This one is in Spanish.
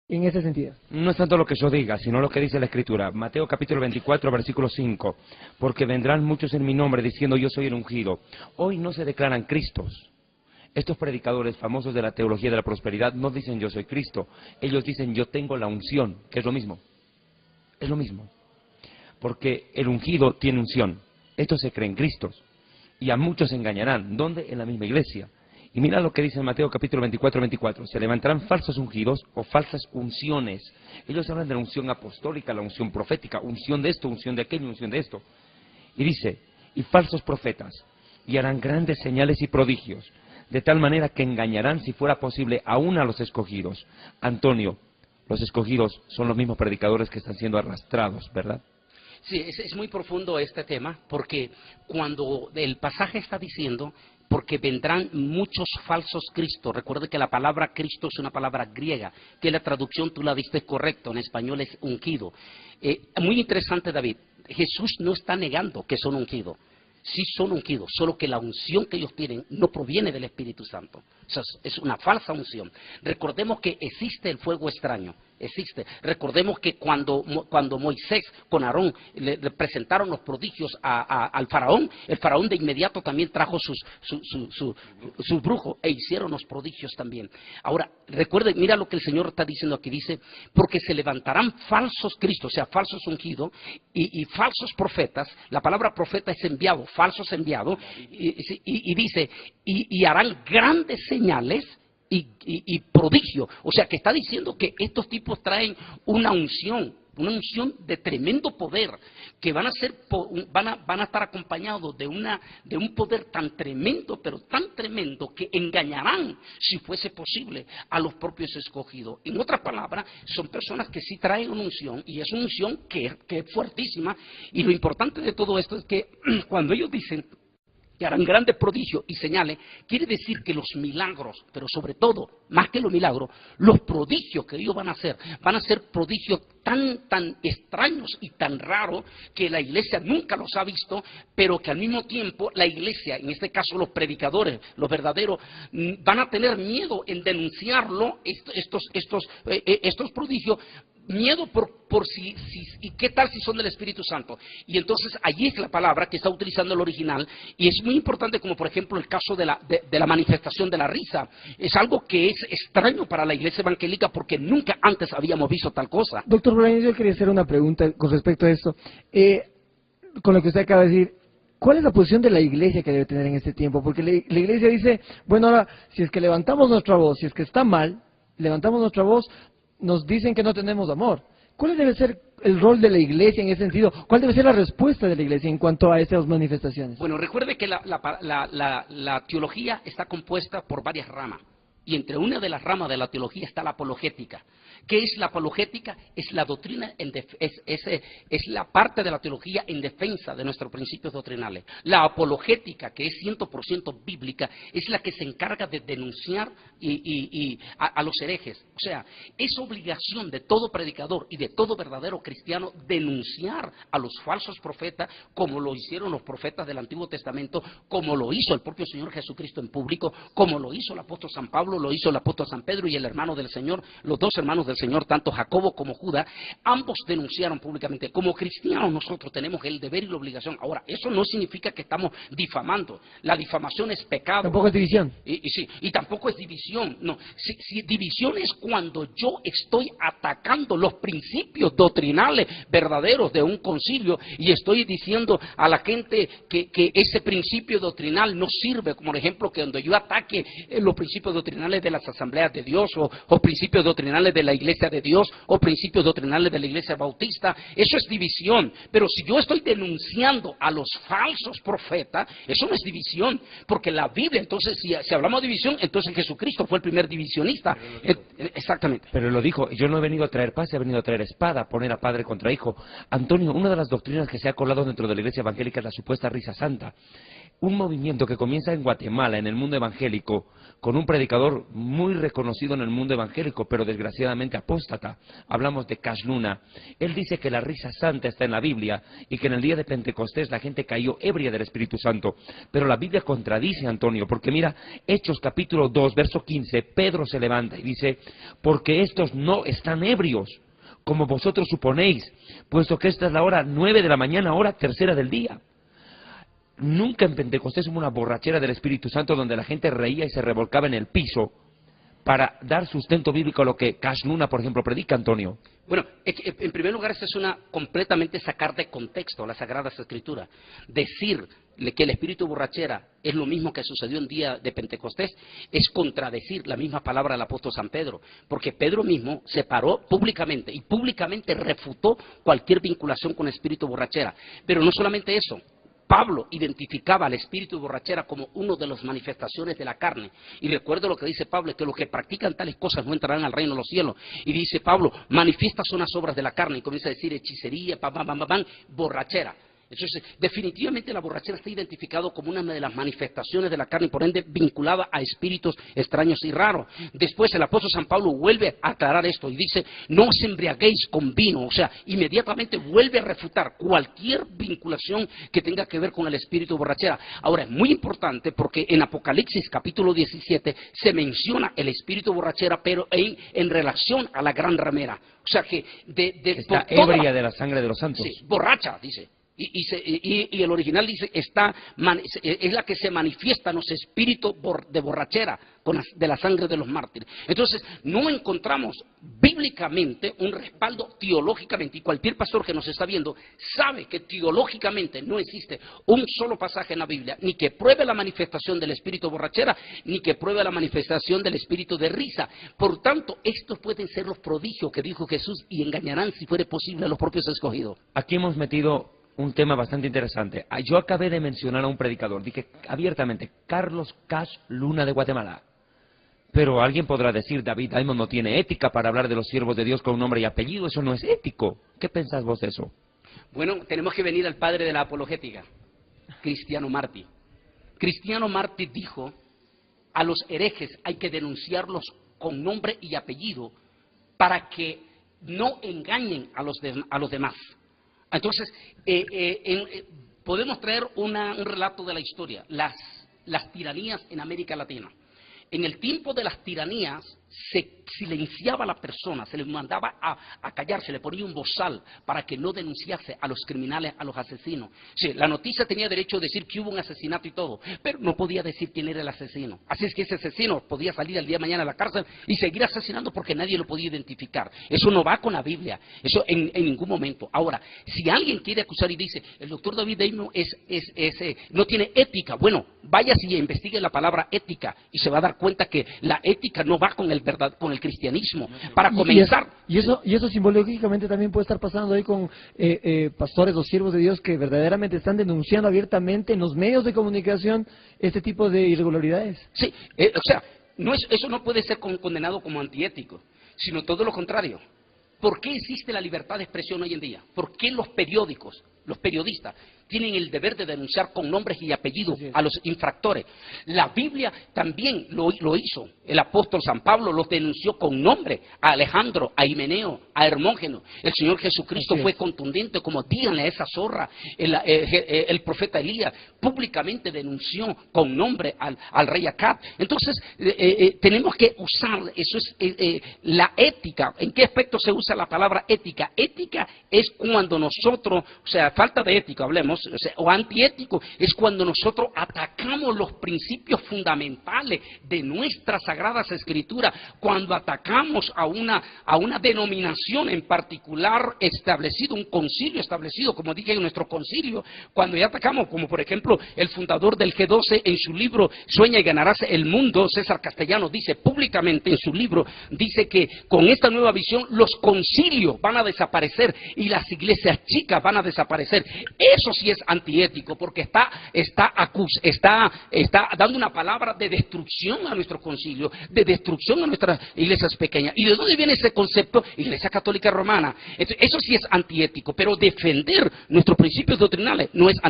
en ese sentido? No es tanto lo que yo diga, sino lo que dice la Escritura. Mateo capítulo 24, versículo 5. Porque vendrán muchos en mi nombre diciendo yo soy el ungido. Hoy no se declaran Cristos. Estos predicadores famosos de la teología de la prosperidad no dicen yo soy Cristo. Ellos dicen yo tengo la unción, que es lo mismo. Es lo mismo. Porque el ungido tiene unción. Estos se creen Cristos. Y a muchos se engañarán. ¿Dónde? En la misma iglesia. Y mira lo que dice en Mateo capítulo 24, 24. Se levantarán falsos ungidos o falsas unciones. Ellos hablan de la unción apostólica, la unción profética, unción de esto, unción de aquello, unción de esto. Y dice, y falsos profetas, y harán grandes señales y prodigios, de tal manera que engañarán, si fuera posible, aún a los escogidos. Antonio, los escogidos son los mismos predicadores que están siendo arrastrados, ¿verdad? Sí, es muy profundo este tema, porque cuando el pasaje está diciendo, porque vendrán muchos falsos cristos. Recuerde que la palabra Cristo es una palabra griega, que la traducción tú la diste correcto, en español es ungido. Muy interesante, David, Jesús no está negando que son ungidos. Sí son ungidos, solo que la unción que ellos tienen no proviene del Espíritu Santo. O sea, es una falsa unción. Recordemos que existe el fuego extraño, existe. Recordemos que cuando Moisés con Aarón le presentaron los prodigios al faraón, el faraón de inmediato también trajo sus brujos e hicieron los prodigios también. Ahora, recuerden, mira lo que el Señor está diciendo aquí, dice, porque se levantarán falsos cristos, o sea, falsos ungidos y falsos profetas. La palabra profeta es enviado, falsos enviados, y dice, y harán grandes señales y prodigio. O sea, que está diciendo que estos tipos traen una unción de tremendo poder, que van a estar acompañados de un poder tan tremendo, pero tan tremendo, que engañarán, si fuese posible, a los propios escogidos. En otras palabras, son personas que sí traen una unción, y es una unción que es fuertísima, y lo importante de todo esto es que cuando ellos dicen que harán grandes prodigios y señales, quiere decir que los milagros, pero sobre todo, más que los milagros, los prodigios que ellos van a ser prodigios tan extraños y tan raros que la iglesia nunca los ha visto, pero que al mismo tiempo la iglesia, en este caso los predicadores, los verdaderos, van a tener miedo en denunciarlo, estos prodigios, miedo por si y qué tal si son del Espíritu Santo. Y entonces allí es la palabra que está utilizando el original, y es muy importante, como por ejemplo el caso de la manifestación de la risa. Es algo que es extraño para la iglesia evangélica, porque nunca antes habíamos visto tal cosa. Doctor Bolaños, yo quería hacer una pregunta con respecto a esto. Con lo que usted acaba de decir, ¿cuál es la posición de la iglesia que debe tener en este tiempo? Porque la iglesia dice, bueno, ahora, si es que levantamos nuestra voz, si es que está mal, levantamos nuestra voz, nos dicen que no tenemos amor. ¿Cuál debe ser el rol de la iglesia en ese sentido? ¿Cuál debe ser la respuesta de la iglesia en cuanto a estas manifestaciones? Bueno, recuerde que la teología está compuesta por varias ramas, y entre una de las ramas de la teología está la apologética. ¿Qué es la apologética? Es la doctrina, es la parte de la teología en defensa de nuestros principios doctrinales. La apologética, que es 100% bíblica, es la que se encarga de denunciar a los herejes. O sea, es obligación de todo predicador y de todo verdadero cristiano denunciar a los falsos profetas, como lo hicieron los profetas del Antiguo Testamento, como lo hizo el propio Señor Jesucristo en público, como lo hizo el apóstol San Pablo, lo hizo el apóstol San Pedro y el hermano del Señor, los dos hermanos del Señor, tanto Jacobo como Judas, ambos denunciaron públicamente. Como cristianos nosotros tenemos el deber y la obligación. Ahora, eso no significa que estamos difamando. La difamación es pecado. Tampoco es división. Y tampoco es división. No, si división es cuando yo estoy atacando los principios doctrinales verdaderos de un concilio y estoy diciendo a la gente que ese principio doctrinal no sirve, como por ejemplo que cuando yo ataque los principios doctrinales de las asambleas de Dios o principios doctrinales de la iglesia de Dios o principios doctrinales de la iglesia bautista, eso es división. Pero si yo estoy denunciando a los falsos profetas, eso no es división, porque la Biblia, entonces si hablamos de división, entonces Jesucristo fue el primer divisionista. Exactamente. Pero lo dijo, yo no he venido a traer paz, he venido a traer espada, poner a padre contra hijo. Antonio, una de las doctrinas que se ha colado dentro de la iglesia evangélica es la supuesta risa santa. un movimiento que comienza en Guatemala, en el mundo evangélico, con un predicador muy reconocido en el mundo evangélico, pero desgraciadamente apóstata. Hablamos de Cash Luna. Él dice que la risa santa está en la Biblia y que en el día de Pentecostés la gente cayó ebria del Espíritu Santo. Pero la Biblia contradice, Antonio, porque mira, Hechos capítulo 2, verso 15, Pedro se levanta y dice, porque estos no están ebrios, como vosotros suponéis, puesto que esta es la hora 9 de la mañana, hora tercera del día. Nunca en Pentecostés hubo una borrachera del Espíritu Santo donde la gente reía y se revolcaba en el piso para dar sustento bíblico a lo que Cash Luna, por ejemplo, predica, Antonio. Bueno, en primer lugar, esta es una completamente sacar de contexto las Sagradas Escrituras. Decir que el espíritu de borrachera es lo mismo que sucedió en día de Pentecostés es contradecir la misma palabra del apóstol San Pedro, porque Pedro mismo se paró públicamente y públicamente refutó cualquier vinculación con el espíritu de borrachera. Pero no solamente eso. Pablo identificaba al espíritu de borrachera como una de las manifestaciones de la carne. Y recuerdo lo que dice Pablo, que los que practican tales cosas no entrarán al reino de los cielos. Y dice Pablo, manifiestas son las obras de la carne. Y comienza a decir hechicería, borrachera. Entonces, definitivamente la borrachera está identificado como una de las manifestaciones de la carne y por ende vinculada a espíritus extraños y raros. Después el apóstol San Pablo vuelve a aclarar esto y dice, no os embriaguéis con vino, o sea, inmediatamente vuelve a refutar cualquier vinculación que tenga que ver con el espíritu de borrachera. Ahora, es muy importante porque en Apocalipsis capítulo 17 se menciona el espíritu de borrachera, pero en relación a la gran ramera. O sea que está ebria de la sangre de los santos. Sí, borracha, dice. Y el original dice, es la que se manifiesta en los espíritus de borrachera de la sangre de los mártires. Entonces, no encontramos bíblicamente un respaldo teológicamente, y cualquier pastor que nos está viendo sabe que teológicamente no existe un solo pasaje en la Biblia, ni que pruebe la manifestación del espíritu de borrachera, ni que pruebe la manifestación del espíritu de risa. Por tanto, estos pueden ser los prodigios que dijo Jesús y engañarán, si fuere posible, a los propios escogidos. Aquí hemos metido un tema bastante interesante. Yo acabé de mencionar a un predicador, dije abiertamente, Carlos Cash Luna de Guatemala. Pero alguien podrá decir, David Diamond no tiene ética para hablar de los siervos de Dios con nombre y apellido, eso no es ético. ¿Qué pensás vos de eso? Bueno, tenemos que venir al padre de la apologética, Cristiano Martí. Cristiano Martí dijo, a los herejes hay que denunciarlos con nombre y apellido para que no engañen a los demás. Entonces, podemos traer un relato de la historia, las tiranías en América Latina. En el tiempo de las tiranías se silenciaba a la persona, se le mandaba a callar, se le ponía un bozal para que no denunciase a los criminales, a los asesinos. Sí, la noticia tenía derecho a decir que hubo un asesinato y todo, pero no podía decir quién era el asesino. Así es que ese asesino podía salir al día de mañana a la cárcel y seguir asesinando porque nadie lo podía identificar. Eso no va con la Biblia, eso en ningún momento. Ahora, si alguien quiere acusar y dice, el doctor David Diamond no tiene ética, bueno, vaya y investigue la palabra ética y se va a dar cuenta que la ética no va con el cristianismo. Para comenzar. Y eso simbológicamente también puede estar pasando ahí con pastores o siervos de Dios que verdaderamente están denunciando abiertamente en los medios de comunicación este tipo de irregularidades. Sí, o sea, eso no puede ser condenado como antiético, sino todo lo contrario. ¿Por qué existe la libertad de expresión hoy en día? ¿Por qué los periódicos, los periodistas, tienen el deber de denunciar con nombres y apellidos a los infractores? La Biblia también lo hizo. El apóstol San Pablo los denunció con nombre a Alejandro, a Himeneo, a Hermógenes. El Señor Jesucristo fue contundente, como díganle a esa zorra. El profeta Elías públicamente denunció con nombre al rey Acab. Entonces, tenemos que usar, eso es la ética. ¿En qué aspecto se usa la palabra ética? Ética es cuando nosotros, o sea, falta de ética, hablemos, o antiético, es cuando nosotros atacamos los principios fundamentales de nuestras Sagradas Escrituras, cuando atacamos a una denominación en particular establecido, un concilio establecido, como dije en nuestro concilio, cuando ya atacamos, como por ejemplo el fundador del G12 en su libro Sueña y ganarás el mundo, César Castellano, dice públicamente en su libro, dice que con esta nueva visión los concilios van a desaparecer y las iglesias chicas van a desaparecer. Eso sí es antiético, porque está dando una palabra de destrucción a nuestro concilio, de destrucción a nuestras iglesias pequeñas. ¿Y de dónde viene ese concepto? Iglesia Católica Romana. Entonces, eso sí es antiético, pero defender nuestros principios doctrinales no es antiético.